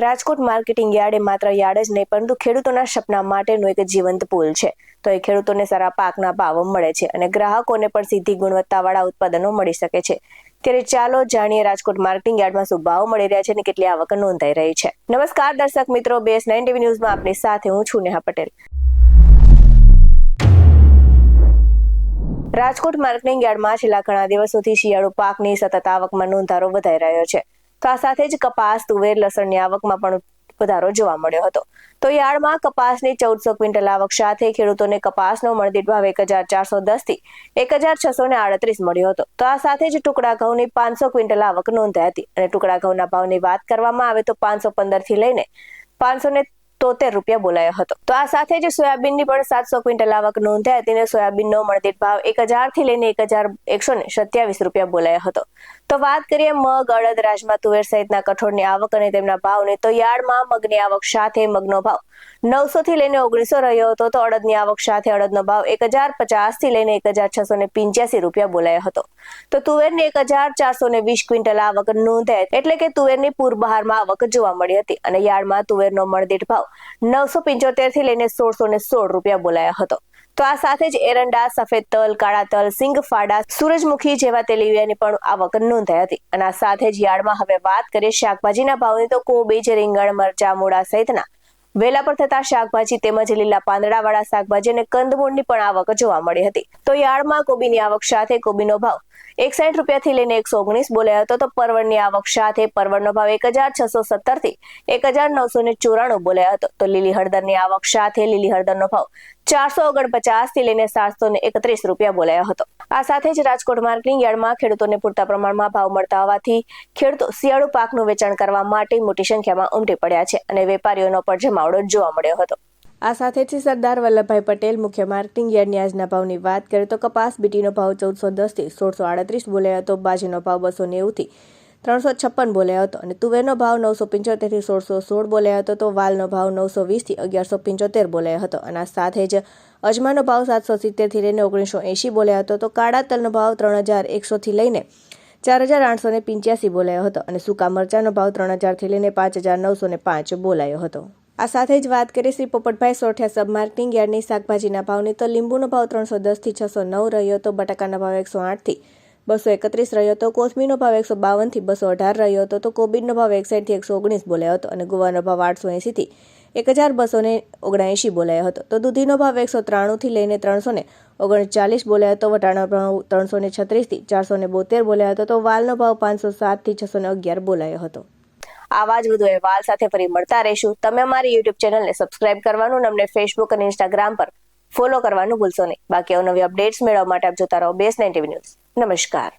Rajkot marketing yard એ માત્ર yard જ નહીં પરંતુ ખેડૂતોના સપના માટેનું એક જીવંત પુલ છે. તો એ ખેડૂતોને સારા પાકના ભાવો મળે છે અને ગ્રાહકોને પણ સીધી ગુણવત્તાવાળા ઉત્પાદનો મળી શકે છે. ત્યારે ચાલો જાણીએ રાજકોટ માર્કેટિંગ યાર્ડમાં શું ભાવ મળી રહ્યા છે અને કેટલી આવક નોંધાઈ રહી છે. નમસ્કાર દર્શક મિત્રો, BS9 TV ન્યૂઝમાં આપની સાથે હું છું નેહા પટેલ. રાજકોટ માર્કેટિંગ યાર્ડમાં છેલ્લા ઘણા દિવસોથી શિયાળુ પાકની સતત આવકમાં નોંધારો વધાઈ રહ્યો છે. તો આ સાથે જ કપાસ, તુવેર, લસણની આવકમાં પણ વધારો જોવા મળ્યો હતો. તો યાર્ડમાં કપાસની 1400 ક્વિન્ટલ આવક સાથે ખેડૂતોને કપાસનો મણદીઠ ભાવ 1410 થી 1638 મળ્યો હતો. તો આ સાથે જ ટુકડા ઘઉંની 500 ક્વિન્ટલ આવક નોંધાઈ હતી અને ટુકડા ઘઉંના ભાવની વાત કરવામાં આવે તો 515 થી લઈને 573 રૂપિયા બોલાયો હતો. તો આ સાથે જ સોયાબીનની પણ 700 ક્વિન્ટલ આવક નોંધાઈ હતી અને સોયાબીનનો મણદીઠ ભાવ 1000 થી લઈને 1127 રૂપિયા બોલાયો હતો. તો વાત કરીએ મગ, અડદ, રાજમા, તુવેર સહિતના કઠોળની આવક અને તેમના ભાવની, તો યાર્ડમાં મગની આવક સાથે મગનો ભાવ 900 થી લઈને 1900 રહ્યો હતો. તો અડદની આવક સાથે અડદનો ભાવ 1050 થી લઈને 1685 રૂપિયા બોલાયો હતો. તો તુવેરની 1420 ક્વિન્ટલ આવક નોંધાઈ, એટલે કે તુવેરની પૂરબહારમાં આવક જોવા મળી હતી અને યાર્ડમાં તુવેરનો મણદીઠ ભાવ 975 થી લઈને 1616 રૂપિયા બોલાયો હતો. તો આ સાથે જ એરંડા, સફેદ તલ, કાળા તલ, સિંગફાડા, સૂરજમુખી જેવા તેલીબિયાની પણ આવક નોંધાઈ હતી. અને આ સાથે જ યાર્ડમાં હવે વાત કરીએ શાકભાજીના ભાવની, તો કોબીજ, રીંગણ, મરચા, મૂળા સહિતના વેલા પર થતા શાકભાજી તેમજ લીલા પાંદડાવાળા શાકભાજી અને કંદમૂળની પણ આવક જોવા મળી હતી. તો યાર્ડમાં કોબીની આવક સાથે કોબીનો ભાવ 61 રૂપિયાથી લઈને 119 બોલાયો હતો. તો પરવળની આવક સાથે પરવળનો ભાવ 1617 થી 1994 બોલાયો હતો. તો લીલી હળદરની આવક સાથે લીલી હળદરનો ભાવ 449 થી લઈને 731 રૂપિયા બોલાયો હતો. આ સાથે જ રાજકોટ માર્કેટિંગ યાર્ડમાં ખેડૂતોને પૂરતા પ્રમાણમાં ભાવ મળતા હોવાથી ખેડૂતો શિયાળુ પાકનું વેચાણ કરવા માટે મોટી સંખ્યામાં ઉમટી પડ્યા છે અને વેપારીઓનો પણ જમાવડો જોવા મળ્યો હતો. આ સાથે જ સરદાર વલ્લભભાઈ પટેલ મુખ્ય માર્કેટિંગ યાર્ડની આજના ભાવની વાત કરીએ તો કપાસ બીટીનો ભાવ 1410 થી 1638 બોલાયો હતો. બાજીનો ભાવ 290 થી 356 બોલાયો હતો અને તુવેરનો ભાવ 975 થી 1616 બોલાયો હતો. તો વાલનો ભાવ 920 થી 1175 બોલાયો હતો અને આ સાથે જ અજમાનો ભાવ 770 થી લઈને 1980 બોલાયો હતો. તો કાળા તલનો ભાવ 3100 થી લઈને 4885 બોલાયો હતો અને સૂકા મરચાનો ભાવ 3000 થી લઈને 5905 બોલાયો હતો. આ સાથે જ વાત કરીએ શ્રી પોપટભાઈ સોઠિયા સબ માર્કેટિંગ યાર્ડની શાકભાજીના ભાવની, તો લીંબુનો ભાવ 310 થી 609 રહ્યો હતો. બટાકાના ભાવ 108 થી 231 રહ્યો હતો. કોથમીનો ભાવ 152 થી 218 રહ્યો હતો. તો કોબીજનો ભાવ 61 થી 119 બોલાયો હતો અને ગુવારનો ભાવ 880 થી 1279 બોલાયો હતો. તો દૂધીનો ભાવ 193 થી લઈને 339 બોલાયો હતો. વટાણાનો ભાવ 336 થી 472 બોલાયો હતો. તો વાલનો ભાવ 507 થી 611 બોલાયો હતો. આવા જ વધુ અહેવાલ સાથે ફરી મળતા રહીશું. તમે અમારી YouTube ચેનલને સબસ્ક્રાઇબ કરવાનું અને અમને Facebook અને Instagram પર ફોલો કરવાનું ભૂલશો નહીં. બાકી અવનવી અપડેટ્સ મેળવવા માટે આપ જોતા રહો BS9 TV ન્યૂઝ. નમસ્કાર.